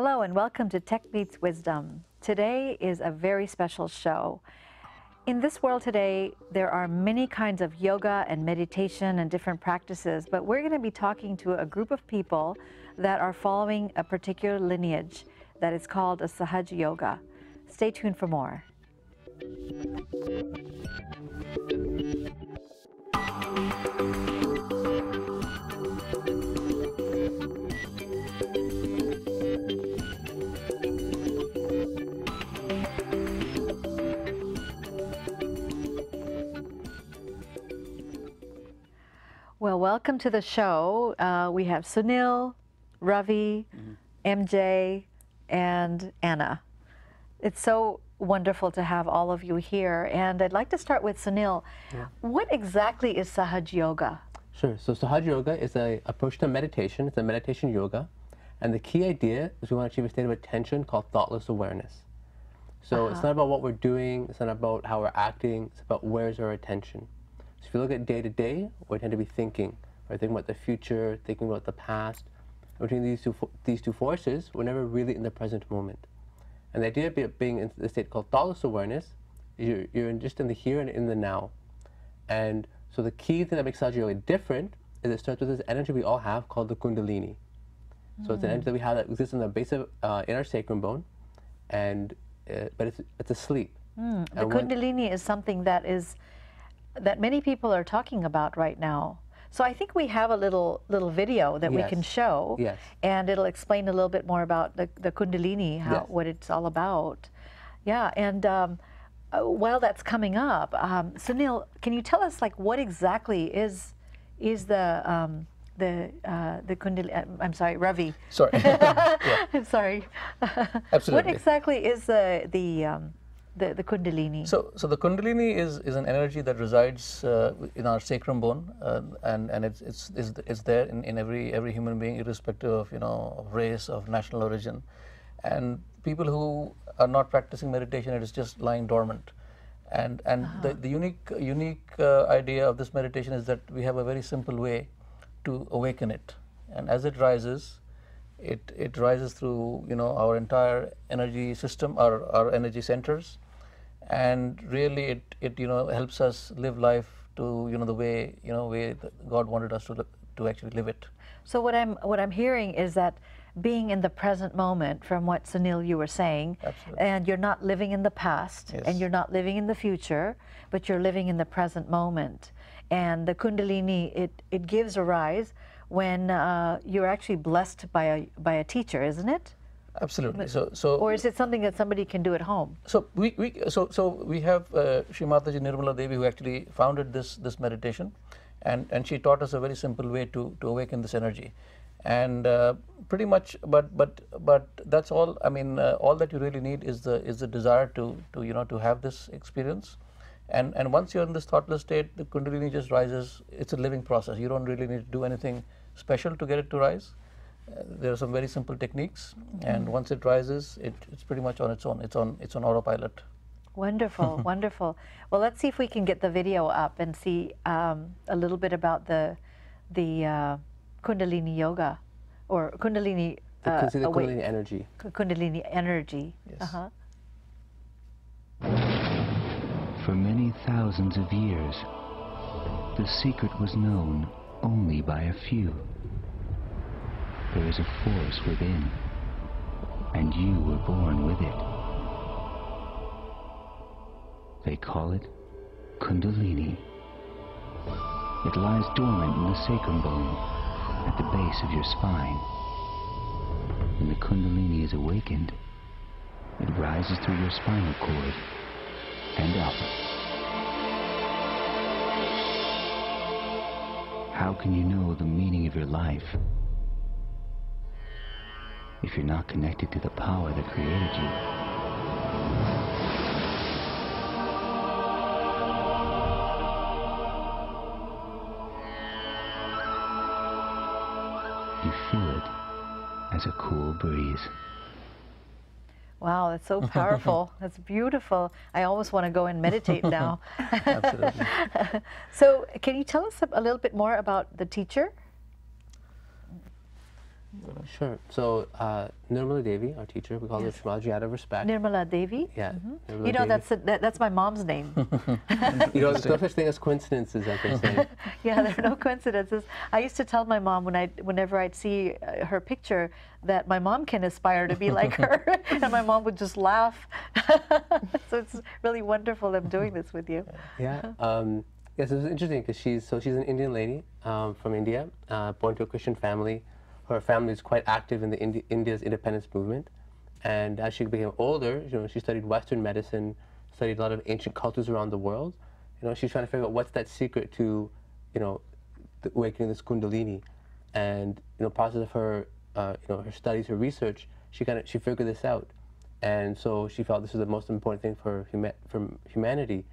Hello and welcome to Tech Meets Wisdom. Today is a very special show. In this world today, there are many kinds of yoga and meditation and different practices, but we're going to be talking to a group of people that are following a particular lineage that is called a Sahaja Yoga. Stay tuned for more. Well, welcome to the show. We have Sunil, Ravi, MJ, and Anna. It's so wonderful to have all of you here. And I'd like to start with Sunil. Yeah. What exactly is Sahaja Yoga? Sure. So Sahaja Yoga is an approach to meditation. It's a meditation yoga. And the key idea is we want to achieve a state of attention called thoughtless awareness. So it's not about what we're doing. It's not about how we're acting. It's about where's our attention. So if you look at day to day, we tend to be thinking. We're thinking about the future, thinking about the past. And between these two forces, we're never really in the present moment. And the idea of being in the state called thoughtless awareness is you're just in the here and in the now. And so the key thing that makes Sahaja Yoga different is it starts with this energy we all have called the Kundalini. So it's an energy that we have that exists in the base of in our sacrum bone, and but it's asleep. The Kundalini is something that many people are talking about right now. So I think we have a little video that we can show, and it'll explain a little bit more about the Kundalini, what it's all about. Yeah, and while that's coming up, Sunil, can you tell us what exactly is the Kundalini? I'm sorry, Ravi. Sorry. I'm sorry. Absolutely. What exactly is the Kundalini? So the Kundalini is an energy that resides in our sacrum bone, and it's there in every human being, irrespective of of race, of national origin, and people who are not practicing meditation, it is just lying dormant. And the unique idea of this meditation is that we have a very simple way to awaken it, and as it rises, it rises through our entire energy system, our energy centers. And really, it helps us live life to the way that God wanted us to actually live it. So what I'm hearing is that being in the present moment, from what Sunil you were saying, and you're not living in the past, and you're not living in the future, but you're living in the present moment. And the Kundalini, it gives a rise when you're actually blessed by a teacher, isn't it? Absolutely. Or is it something that somebody can do at home? So we have Shri Mataji Nirmala Devi, who actually founded this meditation, and she taught us a very simple way to awaken this energy, and pretty much. But that's all. I mean, all that you really need is the desire to have this experience, and once you're in this thoughtless state, the Kundalini just rises. It's a living process. You don't really need to do anything special to get it to rise. There are some very simple techniques, and once it rises, it's pretty much on its own. It's on autopilot. Wonderful, wonderful. Well, let's see if we can get the video up and see a little bit about the Kundalini yoga, or Kundalini. The Kundalini energy. Kundalini energy. Yes. For many thousands of years, the secret was known only by a few. There is a force within, and you were born with it. They call it Kundalini. It lies dormant in the sacrum bone, at the base of your spine. When the Kundalini is awakened, it rises through your spinal cord and up. How can you know the meaning of your life if you're not connected to the power that created you? You feel it as a cool breeze. Wow, that's so powerful. That's beautiful. I almost want to go and meditate now. Absolutely. So can you tell us a little bit more about the teacher? Sure. So Nirmala Devi, our teacher, we call her Shamaji out of respect. Nirmala Devi? Yeah. Nirmala you know, Devi. That's my mom's name. You know, there's no such thing as coincidences, as they say. Yeah, there are no coincidences. I used to tell my mom whenever I'd see her picture that my mom can aspire to be like her, and my mom would just laugh. So it's really wonderful I'm doing this with you. Yeah. Yes, it was interesting because she's an Indian lady from India, born to a Christian family. Her family is quite active in the India's independence movement, and as she became older, you know, she studied Western medicine, studied a lot of ancient cultures around the world. You know, she's trying to figure out what's that secret to, you know, the awakening this Kundalini, and you know, process of her, you know, her studies, her research, she figured this out, and so she felt this was the most important thing for humanity.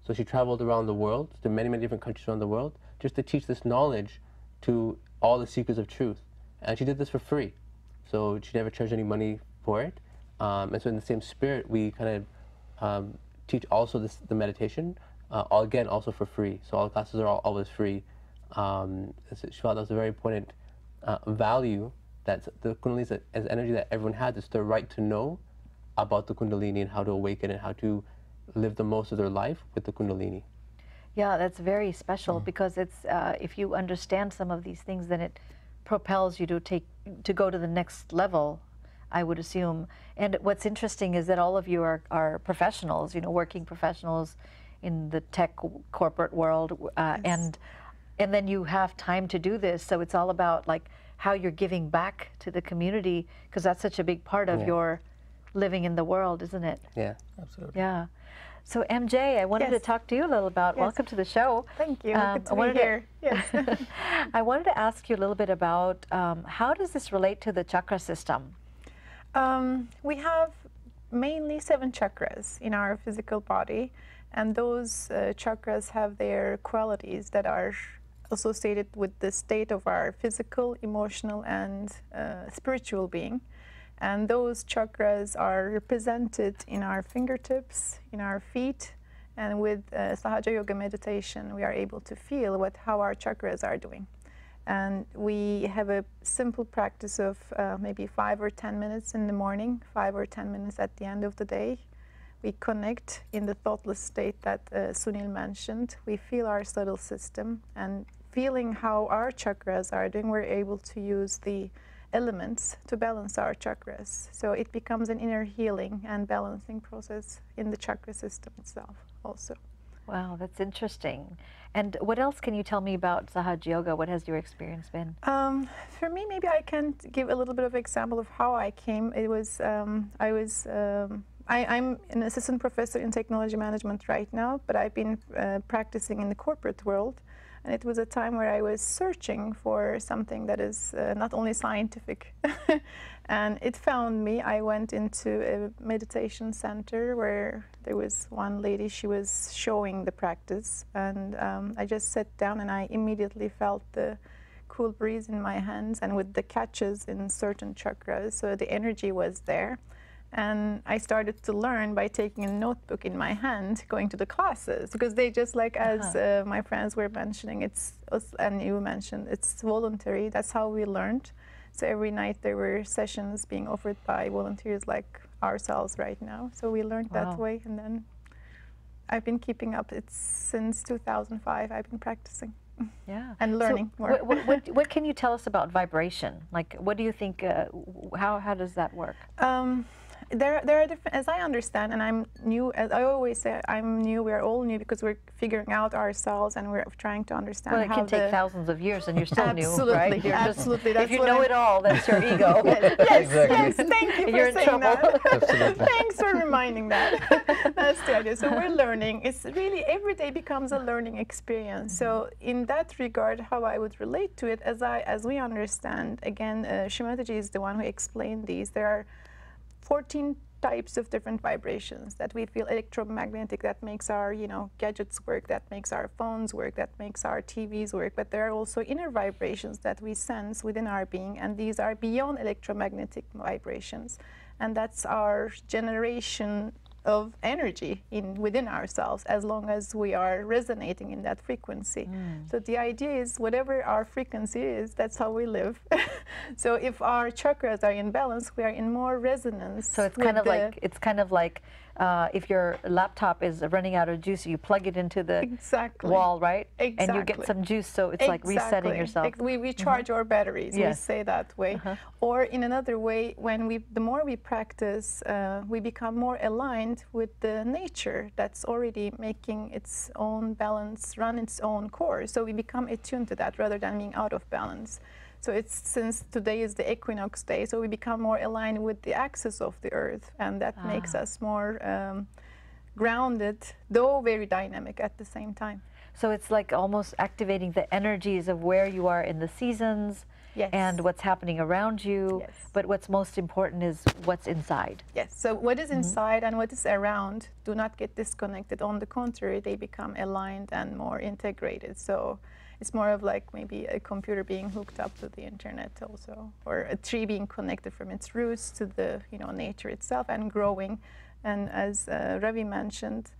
So she traveled around the world to many different countries around the world just to teach this knowledge to all the seekers of truth. And she did this for free, so she never charged any money for it. And so in the same spirit, we kind of teach also the meditation, again, also for free. So all the classes are always free. She felt that was a very important value, that the Kundalini is energy that everyone has. It's their right to know about the Kundalini and how to awaken and how to live the most of their life with the Kundalini. Yeah, that's very special because it's if you understand some of these things, then it propels you to go to the next level, I would assume. And what's interesting is that all of you are professionals, you know, working professionals in the tech corporate world, and then you have time to do this. So it's all about like how you're giving back to the community, because that's such a big part of your living in the world, isn't it? Yeah, absolutely. Yeah. So MJ, I wanted to talk to you a little about, welcome to the show. Thank you, good to be here. Yes. I wanted to ask you a little bit about how does this relate to the chakra system? We have mainly 7 chakras in our physical body, and those chakras have their qualities that are associated with the state of our physical, emotional, and spiritual being. And those chakras are represented in our fingertips, in our feet, and with Sahaja Yoga meditation, we are able to feel how our chakras are doing. And we have a simple practice of maybe 5 or 10 minutes in the morning, 5 or 10 minutes at the end of the day. We connect in the thoughtless state that Sunil mentioned. We feel our subtle system, and feeling how our chakras are doing, we're able to use the elements to balance our chakras. So it becomes an inner healing and balancing process in the chakra system itself also. Wow, that's interesting. And what else can you tell me about Sahaja Yoga? What has your experience been? For me, maybe I can give a little bit of example of how I came. It was, I'm an assistant professor in technology management right now, but I've been practicing in the corporate world. And it was a time where I was searching for something that is not only scientific. And it found me. I went into a meditation center where there was one lady, she was showing the practice. And I just sat down and I immediately felt the cool breeze in my hands and with the catches in certain chakras. So the energy was there. And I started to learn by taking a notebook in my hand, going to the classes, because they just like, as my friends were mentioning, and you mentioned, it's voluntary. That's how we learned. So every night there were sessions being offered by volunteers like ourselves right now. So we learned that way, and then I've been keeping up. It's since 2005 I've been practicing. Yeah. And learning more. What can you tell us about vibration? Like, what do you think, how does that work? There are different, as I understand, and I'm new, as I always say, I'm new, we're all new because we're figuring out ourselves and we're trying to understand how it can take thousands of years and you're still new, right? Absolutely. If you know it all, that's your ego. Yes, thank you for saying that. Absolutely. Thanks for reminding that. That's the idea. So we're learning. It's really, every day becomes a learning experience. So in that regard, how I would relate to it, as we understand, again, Shimataji is the one who explained these. There are 14 types of different vibrations that we feel electromagnetic, that makes our gadgets work, that makes our phones work, that makes our TVs work. But there are also inner vibrations that we sense within our being, and these are beyond electromagnetic vibrations. And that's our generation of energy within ourselves, as long as we are resonating in that frequency. So the idea is, whatever our frequency is, that's how we live. So if our chakras are in balance, we are in more resonance. So it's kind of like if your laptop is running out of juice, you plug it into the wall, right? Exactly. And you get some juice, so it's like resetting yourself. We charge our batteries, we say that way. Or in another way, the more we practice, we become more aligned with the nature that's already making its own balance, run its own course. So we become attuned to that rather than being out of balance. So since today is the equinox day, so we become more aligned with the axis of the earth, and that makes us more grounded, though very dynamic at the same time. So it's like almost activating the energies of where you are in the seasons and what's happening around you. But what's most important is what's inside. Yes, so what is inside and what is around do not get disconnected. On the contrary, they become aligned and more integrated. So it's more of like maybe a computer being hooked up to the internet also, or a tree being connected from its roots to the nature itself and growing. And as Ravi mentioned,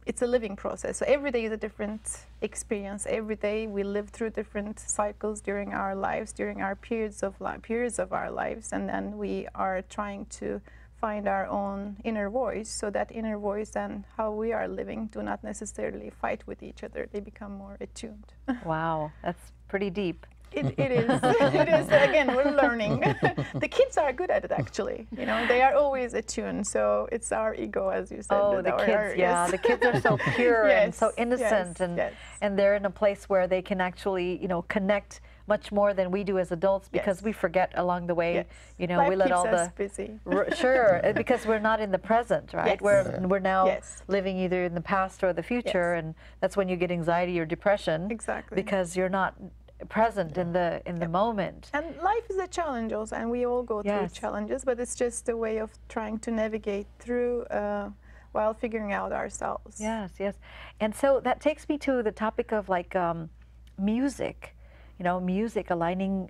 it's a living process. So every day is a different experience. Every day we live through different cycles during our lives, during our periods of our lives, and then we are trying to find our own inner voice, so that inner voice and how we are living do not necessarily fight with each other. They become more attuned. Wow, that's pretty deep. It is. It is. Again, we're learning. The kids are good at it, actually. They are always attuned. So it's our ego, as you said. Oh, the kids, the kids are so pure and so innocent, and they're in a place where they can actually, connect much more than we do as adults, because we forget along the way. Life we let keeps all us busy. Sure, because we're not in the present, right? We're now living either in the past or the future, and that's when you get anxiety or depression. Exactly. Because you're not present in the moment. And life is a challenge also, and we all go through challenges, but it's just a way of trying to navigate through while figuring out ourselves. Yes, yes. And so that takes me to the topic of like music. Music, aligning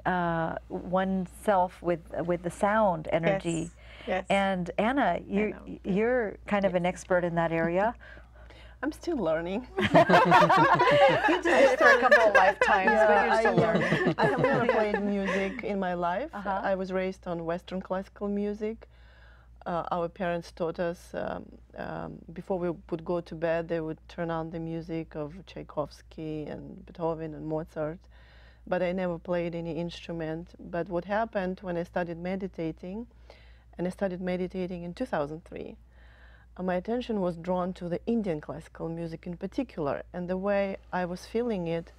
oneself with the sound energy. Yes. And Anna, you're kind of an expert in that area. I'm still learning. You just did it for a couple of lifetimes, but you're still learning. I have never played music in my life. I was raised on Western classical music. Our parents taught us, before we would go to bed, they would turn on the music of Tchaikovsky and Beethoven and Mozart. But I never played any instrument. But what happened when I started meditating, and I started meditating in 2003, my attention was drawn to the Indian classical music in particular, and the way I was feeling it,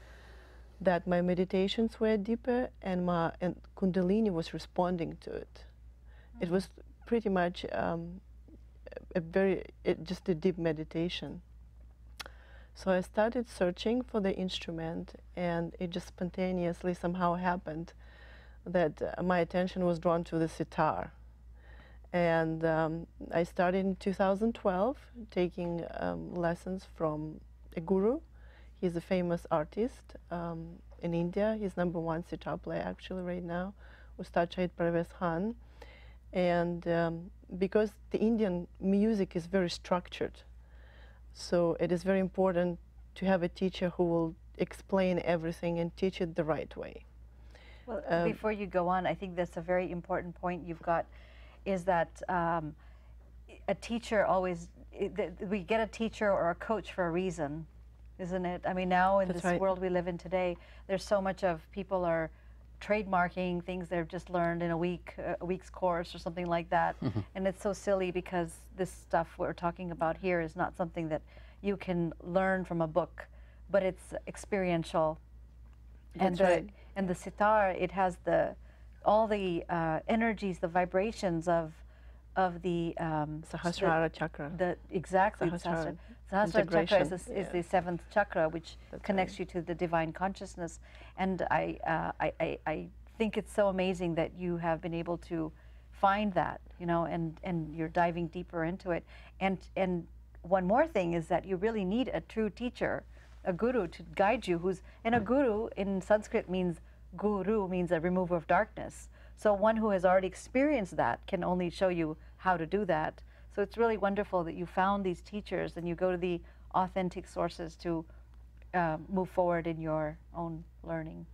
that my meditations were deeper, and Kundalini was responding to it. It was pretty much just a deep meditation. So I started searching for the instrument, and it just spontaneously somehow happened that my attention was drawn to the sitar. And I started in 2012 taking lessons from a guru. He's a famous artist in India. He's #1 sitar player actually right now, Ustad Shahid Parvez Khan. And because the Indian music is very structured, so it is very important to have a teacher who will explain everything and teach it the right way. Well, before you go on, I think that's a very important point you've got, is that a teacher always, we get a teacher or a coach for a reason, isn't it? I mean, now in this world we live in today, there's so much of people are trademarking things they've just learned in a week's course or something like that. And it's so silly, because this stuff we're talking about here is not something that you can learn from a book, but it's experiential. And the sitar, it has all the energies, the vibrations of the Sahasrara chakra. Sahasrara chakra is the 7th chakra, which connects you to the divine consciousness. And I think it's so amazing that you have been able to find that, and you're diving deeper into it. And one more thing is that you really need a true teacher, a guru, to guide you. And a guru in Sanskrit means, guru means a remover of darkness. So one who has already experienced that can only show you how to do that. So it's really wonderful that you found these teachers and you go to the authentic sources to move forward in your own learning.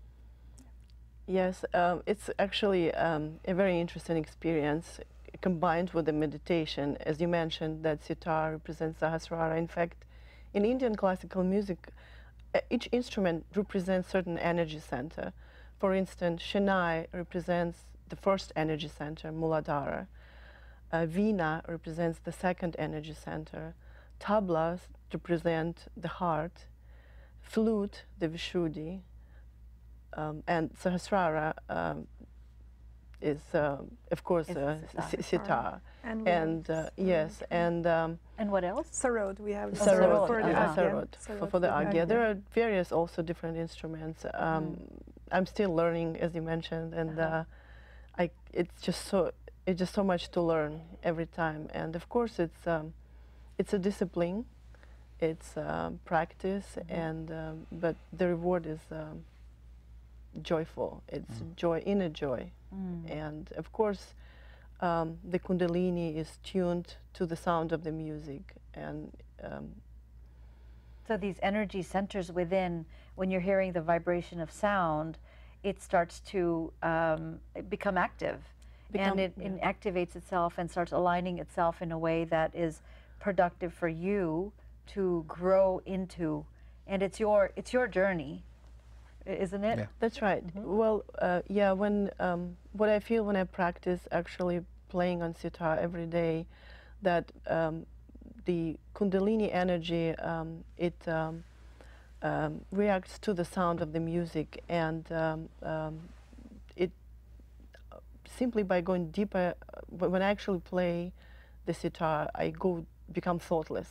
Yes, it's actually a very interesting experience combined with the meditation. As you mentioned, that sitar represents Sahasrara. In fact, in Indian classical music, each instrument represents certain energy center. For instance, Shanai represents the first energy center, Muladhara. Veena represents the second energy center. Tablas represent the heart. Flute, the Vishuddhi. And Sahasrara is, of course, sitar. And yes, and what else? Sarod, we have Sarod for the Sarod for the Agya. There are various also different instruments. I'm still learning, as you mentioned, and it's just so much to learn every time. And of course, it's a discipline, it's practice, and but the reward is joyful. It's joy, inner joy, and of course, the Kundalini is tuned to the sound of the music, and so these energy centers within, when you're hearing the vibration of sound, it starts to become active, and it activates itself and starts aligning itself in a way that is productive for you to grow into, and it's your journey, isn't it? Yeah. That's right. Well, yeah. When what I feel when I practice actually playing on sitar every day, that the Kundalini energy it reacts to the sound of the music, and it simply by going deeper. When I actually play the sitar, I become thoughtless,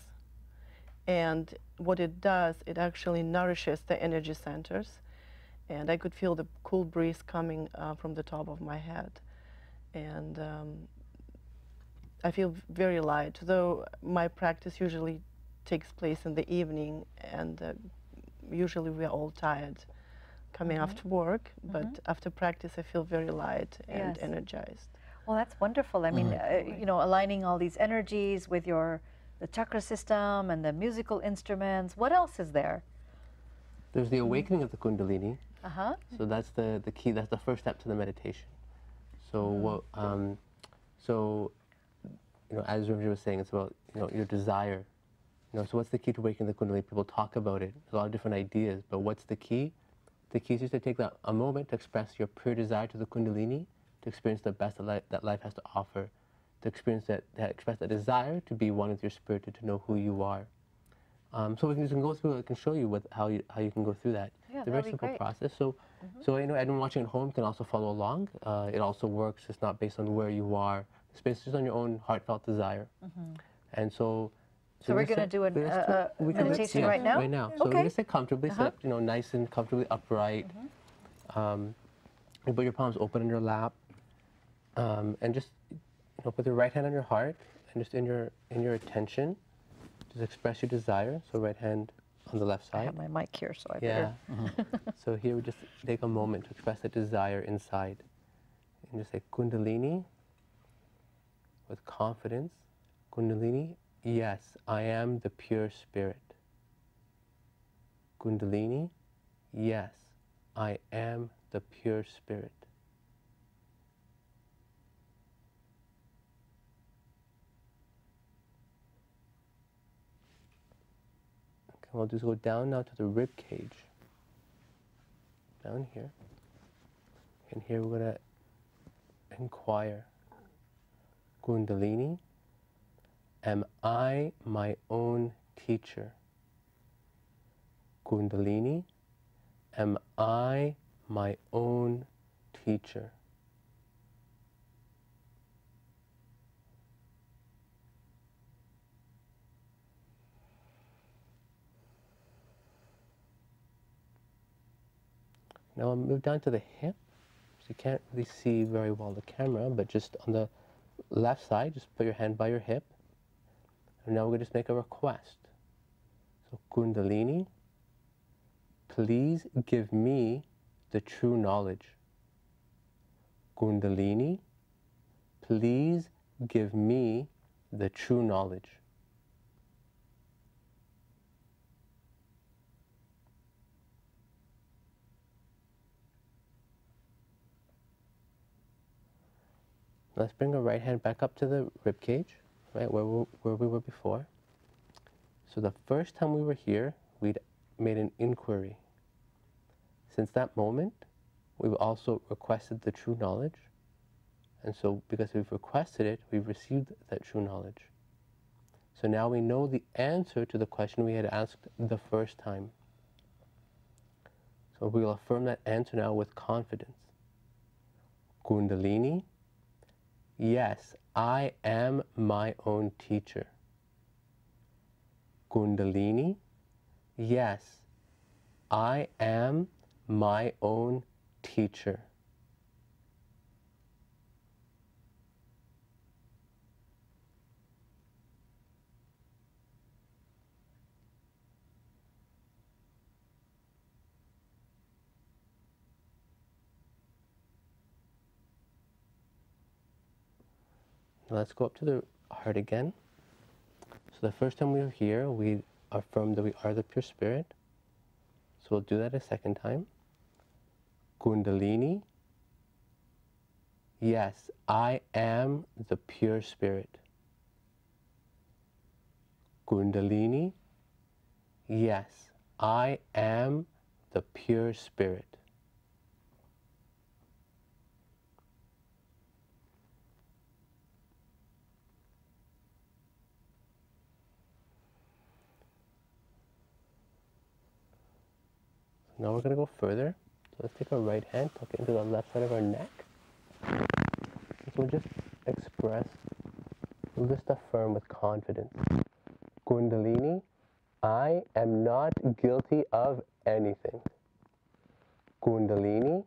and what it does, it actually nourishes the energy centers. And I could feel the cool breeze coming from the top of my head. And I feel very light, though my practice usually takes place in the evening, and usually we are all tired coming after work, but after practice I feel very light and energized. Well, that's wonderful. I mean, you know, aligning all these energies with the chakra system and the musical instruments. What else is there? There's the awakening of the Kundalini. So that's the key. That's the first step to the meditation. So so you know, as Ravindra was saying, it's about your desire. You know, so what's the key to awakening the Kundalini? People talk about it. There's a lot of different ideas, but what's the key? The key is just to take a moment to express your pure desire to the Kundalini, to experience the best that life has to offer, to experience express that desire to be one with your spirit, to know who you are. So we can go through. I can show you how you can go through that. Yeah, it's a very simple process. So anyone watching at home can also follow along. It also works. It's not based on where you are. It's based just on your own heartfelt desire. And so we're going to do a meditation right now. Right now. So we're going to sit comfortably, sit up, nice and comfortably upright. You put your palms open in your lap, and just put your right hand on your heart, and just in your attention. Just express your desire. So right hand on the left side. I have my mic here, so I better. So here we just take a moment to express the desire inside. And just say Kundalini with confidence. Kundalini, yes, I am the pure spirit. Kundalini, yes, I am the pure spirit. We'll just go down now to the rib cage. Down here. And here we're going to inquire. Kundalini, am I my own teacher? Kundalini, am I my own teacher? Now I'll move down to the hip. So you can't really see very well the camera, but just on the left side, just put your hand by your hip. And now we're going to just make a request. So Kundalini, please give me the true knowledge. Kundalini, please give me the true knowledge. Let's bring our right hand back up to the rib cage, right, where we were before. So the first time we were here, we'd made an inquiry. Since that moment, we've also requested the true knowledge. And so because we've requested it, we've received that true knowledge. So now we know the answer to the question we had asked the first time. So we will affirm that answer now with confidence. Kundalini, yes, I am my own teacher. Kundalini, yes, I am my own teacher. Let's go up to the heart again. So the first time we were here, we affirmed that we are the pure spirit. So we'll do that a second time. Kundalini, yes, I am the pure spirit. Kundalini, yes, I am the pure spirit. Now we're going to go further. So let's take our right hand, tuck it into the left side of our neck. So we'll just express, we'll just affirm with confidence. Kundalini, I am not guilty of anything. Kundalini,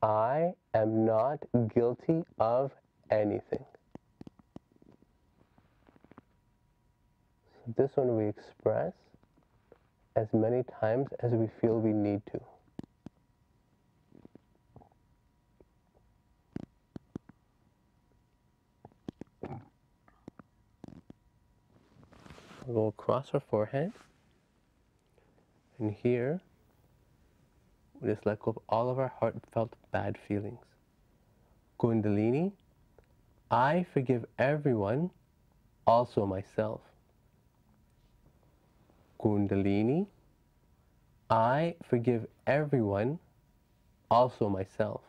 I am not guilty of anything. So this one we express as many times as we feel we need to. We'll go across our forehead, and here we just let go of all of our heartfelt bad feelings. Kundalini, I forgive everyone, also myself. Kundalini, I forgive everyone, also myself.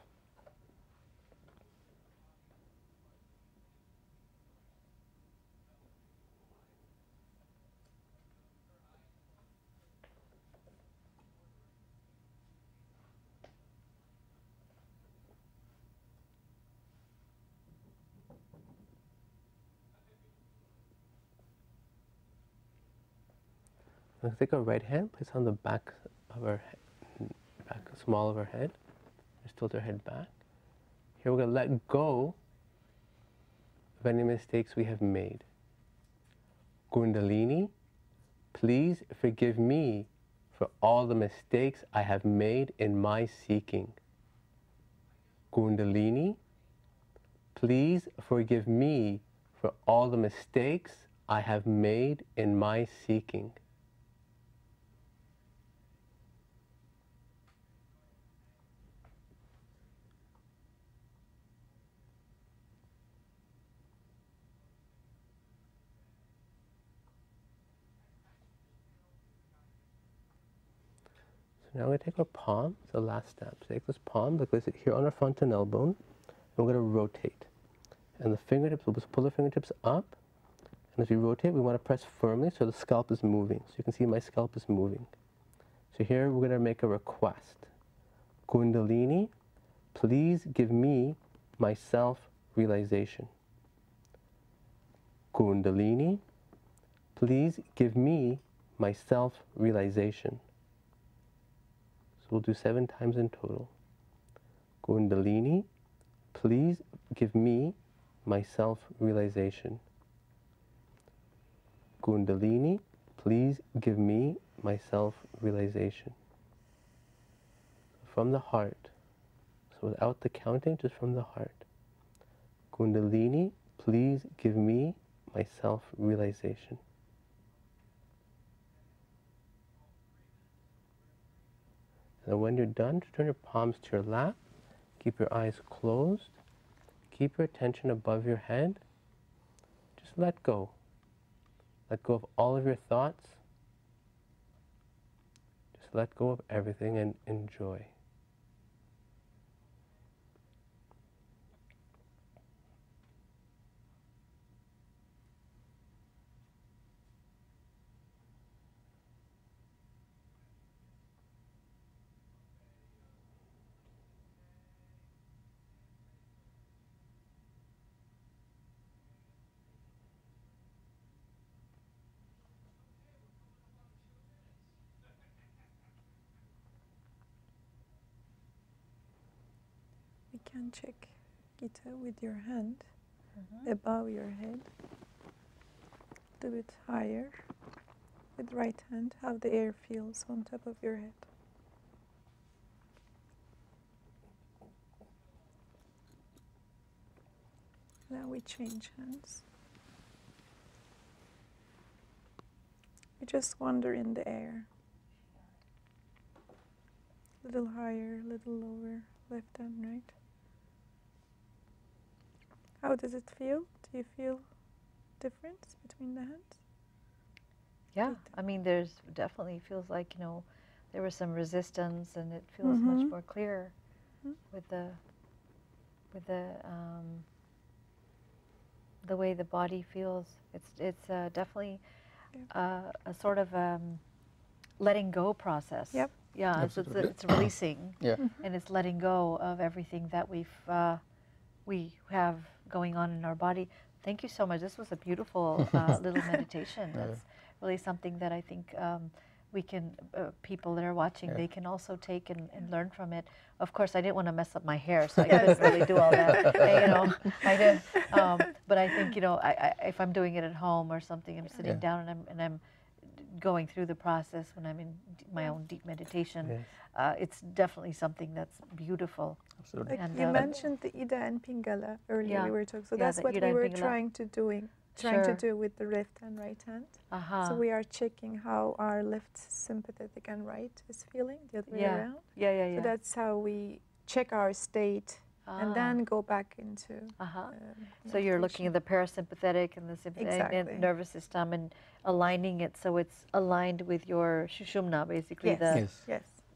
Let's take our right hand, place on the back of our head, back small of our head. Just tilt our head back. Here we're going to let go of any mistakes we have made. Kundalini, please forgive me for all the mistakes I have made in my seeking. Kundalini, please forgive me for all the mistakes I have made in my seeking. Now we're going to take our palm, it's the last step. So take this palm, place it here on our fontanelle bone, and we're going to rotate. And the fingertips, we'll just pull the fingertips up, and as we rotate, we want to press firmly so the scalp is moving. So you can see my scalp is moving. So here we're going to make a request. Kundalini, please give me my self-realization. Kundalini, please give me my self-realization. We'll do 7 times in total. Kundalini, please give me my self-realization. Kundalini, please give me my self-realization. From the heart, so without the counting, just from the heart. Kundalini, please give me my self-realization. And when you're done, just turn your palms to your lap. Keep your eyes closed. Keep your attention above your head. Just let go. Let go of all of your thoughts. Just let go of everything and enjoy. You can check, Geeta, with your hand above your head, a little bit higher, with right hand, how the air feels on top of your head. Now we change hands. We just wander in the air. A little higher, a little lower, left and right. How does it feel? Do you feel difference between the hands? Yeah, I mean, there's definitely feels like, you know, there was some resistance, and it feels much more clear with the way the body feels. It's definitely a sort of letting go process. Yep. Yeah, it's releasing. Yeah. And it's letting go of everything that we have going on in our body. Thank you so much. This was a beautiful little meditation. That's really something that I think we can, people that are watching, they can also take and learn from it. Of course, I didn't want to mess up my hair, so I couldn't really do all that. You know, I did. But I think, you know, if I'm doing it at home or something, I'm sitting down and I'm going through the process when I'm in my own deep meditation. It's definitely something that's beautiful. Absolutely. Like you mentioned the Ida and Pingala earlier. We were talking, so that's what Ida we were trying to do with the left and right hand. So we are checking how our left sympathetic and right is feeling, the other way around. So that's how we check our state and then go back into so you're looking at the parasympathetic and the sympathetic nervous system and aligning it so it's aligned with your Sushumna, basically, the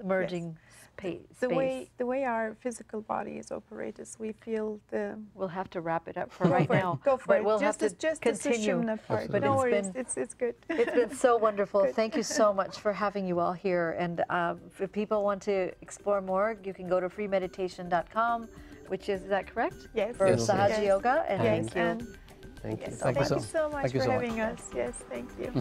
merging space. The way our physical bodies operate is we feel the... We'll have to wrap it up for right now. Go for it. We'll just have to continue. The part. But no worries, it's good. It's been so wonderful. Thank you so much for having you all here. And if people want to explore more, you can go to freemeditation.com, which is that correct? Yes. For Sahaja Yoga. And yes. thank you. Thank you. Thank you so much for having us. Yes, thank you.